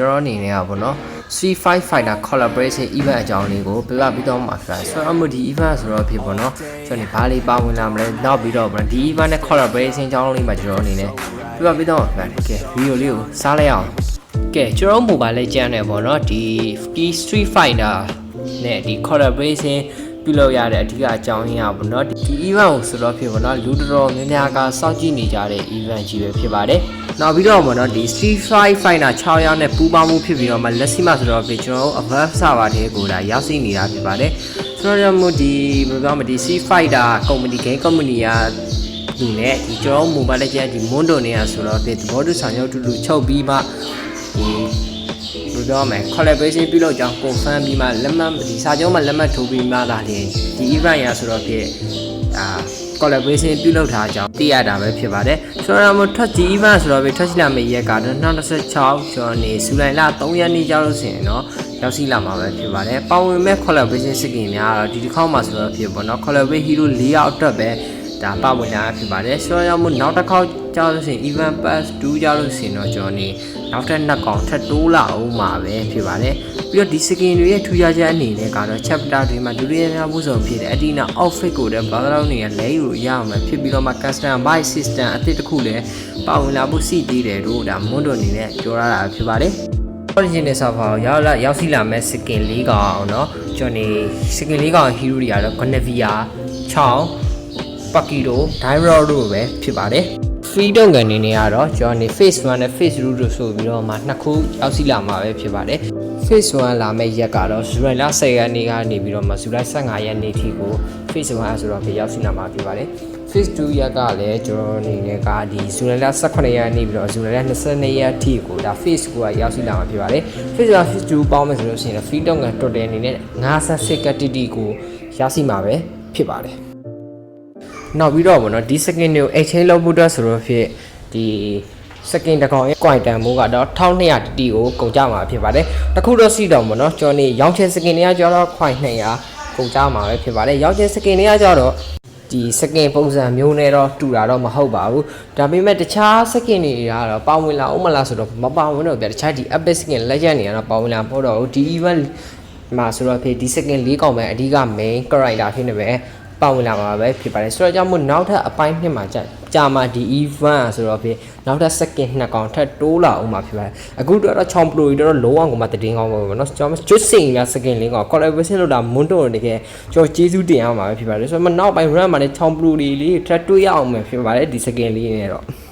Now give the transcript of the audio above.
ကျွန်တော်အနေနဲ့ကပေါ့နော် C5 Fighter Collaboration Event အကြောင်းလေးကိုပြပြပြီးတော့မှာဖြစ်ဆိုတော့အမှုဒီ event ဆိုတော့ဖြစ်ပေါ့နော်ကျွန်တော်ဘာလေးပါဝင်လာမလဲနောက်ပြီးတော့ဒီ event နဲ့ collaboration အကြောင်းလေးမှာကျွန်တော်အနေနဲ့ပြပြပြီးတော့မှာဖြစ်ကဲ video လေးကိုစားလိုက်အောင်ကဲကျွန်တော် mobile legend နဲ့ပေါ့နော်ဒီ Street Fighter နဲ့ဒီ collaboration ပြုလုပ်ရတဲ့အဓိကအကြောင်းရင်းอ่ะပေါ့နော်ဒီ event ကိုဆိုတော့ဖြစ်ပေါ့နော်လူတော်များများကစောင့်ကြည့်နေကြတဲ့ event ကြီးပဲဖြစ်ပါတယ်နောက်ပြီးတော့ပေါ့နော်ဒီ C5 Fighter 6ရောက်နဲ့ပူးပေါင်းမှုဖြစ်ပြီးတော့မှလက်ရှိမှာဆိုတော့ဖြစ်ကျွန်တော် above server တွေကိုဒါရောက်ရှိနေတာဖြစ်ပါတယ်ဆိုတော့မို့ဒီဘယ်လိုပြောမလဲဒီ C5 Fighter company game company ကဒီနဲ့ဒီကျွန်တော် mobile legend ဒီ Mondo နဲ့ဆိုတော့ဖြစ်သဘောတူဆောင်ရွက်တူချုပ်ပြီးမှဒီပြောမယ် collaboration ပြုလုပ်ကြောင်း confirm ပြီးမှလက်မှတ်ဒီစာချုပ်မှာလက်မှတ်ထိုးပြီးမှသာလျှင်ဒီ event ရဆိုတော့ဖြစ်collaboration ပြုလုပ်ထားကြောင်းသိရတာပဲဖြစ်ပါတယ်ဆိုတော့မို့ထွက်ဒီ event ဆိုတော့ဖြစ်ထွက်ရှိလာမယ့်ရက်ကတော့2016ကျော်နေဇူလိုင်လ3ရက်နေ့ကြောက်လို့ဆိုရင်တော့ရောက်ရှိလာမှာပဲဖြစ်ပါတယ်ပါဝင်မဲ့ collaboration စကင်များတော့ဒီတစ်ခေါက်မှာဆိုတော့ဖြစ်ပေါ့နော် collaboration hero 4ယောက်အတွက်ပဲဒါပါဝင်လာဖြစ်ပါတယ်ဆိုတော့မို့နောက်တစ်ခေါက်ကြောက်လို့ဆိုရင် event pass 2ကြောက်လို့ဆိုရင်တော့ကျွန်တော်နေနောက်ထပ်2កောင်ထပ်တိုးလာအောင်မှာပဲဖြစ်ပါတယ်ပြီးတော့ဒီ skin တွေရဲ့ထူးခြားချက်အနေနဲ့ကတော့ chapter တွေမှာဒုတိယများမှုဆောင်ဖြစ်တဲ့အဒီနာ outfit ကိုလည်းဘာသာနေရလဲယူရအောင်မှာဖြစ်ပြီးတော့မှ custom buy system အသစ်တစ်ခုလည်းပါဝင်လာဖို့စီသေးတယ်တို့ဒါမွန်းတော်အနေနဲ့ပြောရတာဖြစ်ပါတယ် original server ရောက်ရှိလာမဲ့ skin ၄កောင်เนาะကျွန်တော်နေ skin ၄កောင် hero တွေကတော့ Gonavia 6 Pakiro Dairo တို့ပဲဖြစ်ပါတယ်freedom ကနေနေရတော့ကျွန်တော်နေ phase 1နဲ့ phase 2တို့ဆိုပြီးတော့မှနှစ်ခုရောက်ရှိလာမှာပဲဖြစ်ပါတယ် phase 1လာမယ့်ရက်ကတော့ဇူလိုင်လ10ရက်နေ့ကနေပြီးတော့မှဇူလိုင်15ရက်နေ့ထိကို phase 1ဆိုတော့ပြရောက်ရှိလာမှာဖြစ်ပါတယ် phase 2ရက်ကလည်းကျွန်တော်အနေနဲ့ကဒီဇူလိုင်လ18ရက်နေ့ပြီးတော့ဇူလိုင်လ22ရက်ထိကိုဒါ phase 2ကရောက်ရှိလာမှာဖြစ်ပါတယ် phase 1 phase 2ပေါင်းမယ်ဆိုလို့ရှိရင် freedom က total အနေနဲ့58ကတိတိကိုရရှိမှာပဲဖြစ်ပါတယ်နောက်ပြီးတော့ဗောနော်ဒီ skin တွေကို exchange လုပ်ဖို့အတွက်ဆိုတော့ဖြစ်ဒီ skin တစ်ကောင်ရဲ့ coin တန်မိုးကတော့1200 TT ကိုကုန်ကြမှာဖြစ်ပါတယ်တခုတော့စီတော့ဗောနော်ကျွန်တော်နေရောင်းချင် skin တွေကကျတော့ coin 200ကုန်ကြမှာပဲဖြစ်ပါတယ်ရောင်းချင် skin တွေကကျတော့ဒီ skin ပုံစံမျိုးနဲ့တော့တူတာတော့မဟုတ်ပါဘူးဒါပေမဲ့တခြား skin တွေကတော့ပါဝင်လာအောင်မလားဆိုတော့မပါဝင်တော့ဗျတခြားဒီ epic skin legend တွေကတော့ပါဝင်လာဖို့တော့ဒီ event မှာဆိုတော့ဖြစ်ဒီ skin 4កောင်ပဲအဓိက main character ဖြစ်နေပဲပါဝင်လာမှာပဲဖြစ်ပါတယ်ဆိုတော့ကြောင့်မို့နောက်ထပ်အပိုင်းနှစ်မှာကြာမှာဒီ event ဆိုတော့ဖြစ်နောက်ထပ် second 2កောင်ထပ်တိုးလာအောင်မှာဖြစ်ပါတယ်အခုတော့ချောင်းပလိုကြီးတော့လုံးဝကိုမှတည်င်းကောင်းပါပဲเนาะကျွန်တော်ကျွတ်စင်ရ second လင်းကော collaboration လုပ်တာမွန်းတော့တကယ်ကျွန်တော်ကျေးဇူးတင်အောင်မှာပဲဖြစ်ပါတယ်ဆိုတော့နောက်ပိုင်း run မှာလည်းချောင်းပလိုလေးထပ်တွေးရအောင်မှာဖြစ်ပါတယ်ဒီ second လေးနဲ့တော့